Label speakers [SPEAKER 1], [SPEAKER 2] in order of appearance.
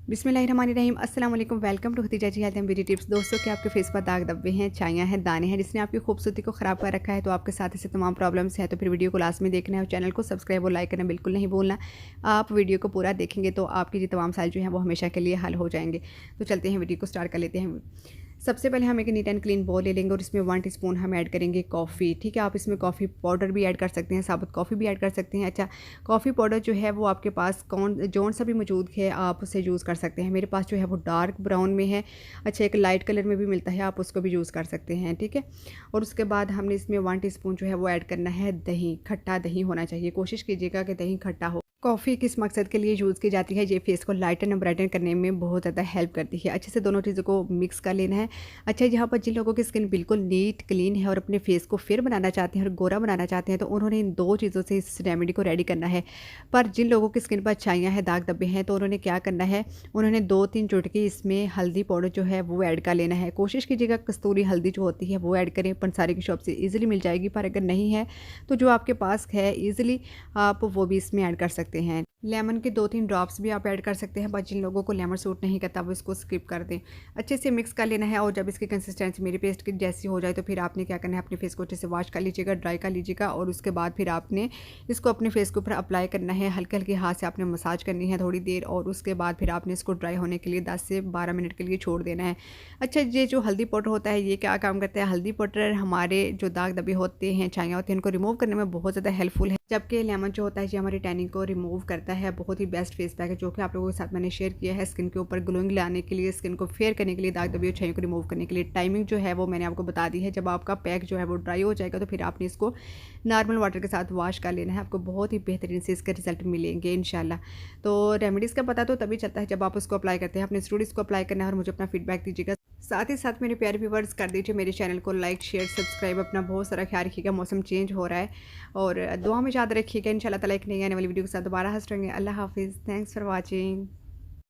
[SPEAKER 1] बिस्मिल्लाहिर्रहमानिर्रहीम अस्सलाम वालेकुम। Welcome to Khatija ji health and beauty tips. दोस्तों, क्या आपके फेस पर दाग धब्बे हैं, छाइयाँ हैं, दाने हैं जिसने आपकी खूबसूरती को ख़राब कर रखा है, तो आपके साथ ऐसे तमाम प्रॉब्लम्स हैं तो फिर वीडियो को लास्ट में देखना है और चैनल को सब्सक्राइब और लाइक करना बिल्कुल नहीं भूलना। आप वीडियो को पूरा देखेंगे तो आपकी ये तमाम साल जो हैं वो हमेशा के लिए हल हो जाएंगे। तो चलते हैं, वीडियो को स्टार्ट कर लेते हैं। सबसे पहले हम एक नीट एंड क्लीन बॉल ले लेंगे और इसमें 1 टीस्पून हम ऐड करेंगे कॉफ़ी। ठीक है, आप इसमें कॉफ़ी पाउडर भी ऐड कर सकते हैं, साबुत कॉफ़ी भी ऐड कर सकते हैं। अच्छा, कॉफ़ी पाउडर जो है वो आपके पास जौन सा भी मौजूद है आप उसे यूज़ कर सकते हैं। मेरे पास जो है वो डार्क ब्राउन में है। अच्छा, एक लाइट कलर में भी मिलता है, आप उसको भी यूज़ कर सकते हैं। ठीक है, और उसके बाद हमने इसमें 1 टीस्पून जो है वो ऐड करना है दही। खट्टा दही होना चाहिए, कोशिश कीजिएगा कि दही खट्टा हो। कॉफ़ी किस मकसद के लिए यूज़ की जाती है, ये फेस को लाइटन और ब्राइटन करने में बहुत ज़्यादा हेल्प करती है। अच्छे से दोनों चीज़ों को मिक्स कर लेना है। अच्छा, यहाँ पर जिन लोगों की स्किन बिल्कुल नीट क्लीन है और अपने फेस को फिर बनाना चाहते हैं और गोरा बनाना चाहते हैं, तो उन्होंने इन 2 चीज़ों से इस रेमेडी को रेडी करना है। पर जिन लोगों की स्किन पर छाइयाँ हैं, दाग धब्बे हैं, तो उन्होंने क्या करना है, उन्होंने 2-3 चुटकी इसमें हल्दी पाउडर जो है वो ऐड कर लेना है। कोशिश कीजिएगा कस्तूरी हल्दी जो होती है वो ऐड करें, पंसारी की शॉप से ईज़िली मिल जाएगी। पर अगर नहीं है तो जो आपके पास है ईज़िली आप वो भी इसमें ऐड कर सकते हैं। लेमन के 2-3 ड्रॉप्स भी आप ऐड कर सकते हैं, पर जिन लोगों को लेमन सूट नहीं करता वो इसको स्किप कर दें। अच्छे से मिक्स कर लेना है और जब इसकी कंसिस्टेंसी मेरी पेस्ट की जैसी हो जाए तो फिर आपने क्या करना है, अपने फेस को अच्छे से वॉश कर लीजिएगा, ड्राई कर लीजिएगा और उसके बाद फिर आपने इसको अपने फेस के ऊपर अप्लाई करना है। हल्के हल्के हाथ से आपने मसाज करनी है थोड़ी देर और उसके बाद फिर आपने इसको ड्राई होने के लिए 10 से 12 मिनट के लिए छोड़ देना है। अच्छा, ये जो हल्दी पाउडर होता है ये क्या काम करता है, हल्दी पाउडर हमारे जो दाग धब्बे होते हैं, छाइयाँ होती हैं, इनको रिमूव करने में बहुत ज़्यादा हेल्पफुल है। जबकि लेमन जो होता है ये हमारी टैनिंग को रिमूव करता है। बहुत ही बेस्ट फेस पैक है जो कि आप लोगों के साथ मैंने शेयर किया है स्किन के ऊपर ग्लोइंग लाने के लिए, स्किन को फेयर करने के लिए, दाग धब्बे और छाइयों को रिमूव करने के लिए। टाइमिंग जो है वो मैंने आपको बता दी है। जब आपका पैक जो है वो ड्राई हो जाएगा तो फिर आपने इसको नॉर्मल वाटर के साथ वॉश कर लेना है। आपको बहुत ही बेहतरीन से इसके रिजल्ट मिलेंगे इंशाल्लाह। तो रेमेडीज़ का पता तो तभी चलता है जब आप उसको अप्लाई करते हैं। अपने स्टूडेंट्स को अप्लाई करना है और मुझे अपना फीडबैक दीजिएगा। साथ ही साथ मेरे प्यारे व्यूअर्स कर दीजिए मेरे चैनल को लाइक, शेयर, सब्सक्राइब। अपना बहुत सारा ख्याल रखिएगा, मौसम चेंज हो रहा है और दुआ में याद रखिएगा। इंशाल्लाह ताला एक नई आने वाली वीडियो के साथ दोबारा हाजिर होंगे। अल्लाह हाफिज़, थैंक्स फॉर वॉचिंग।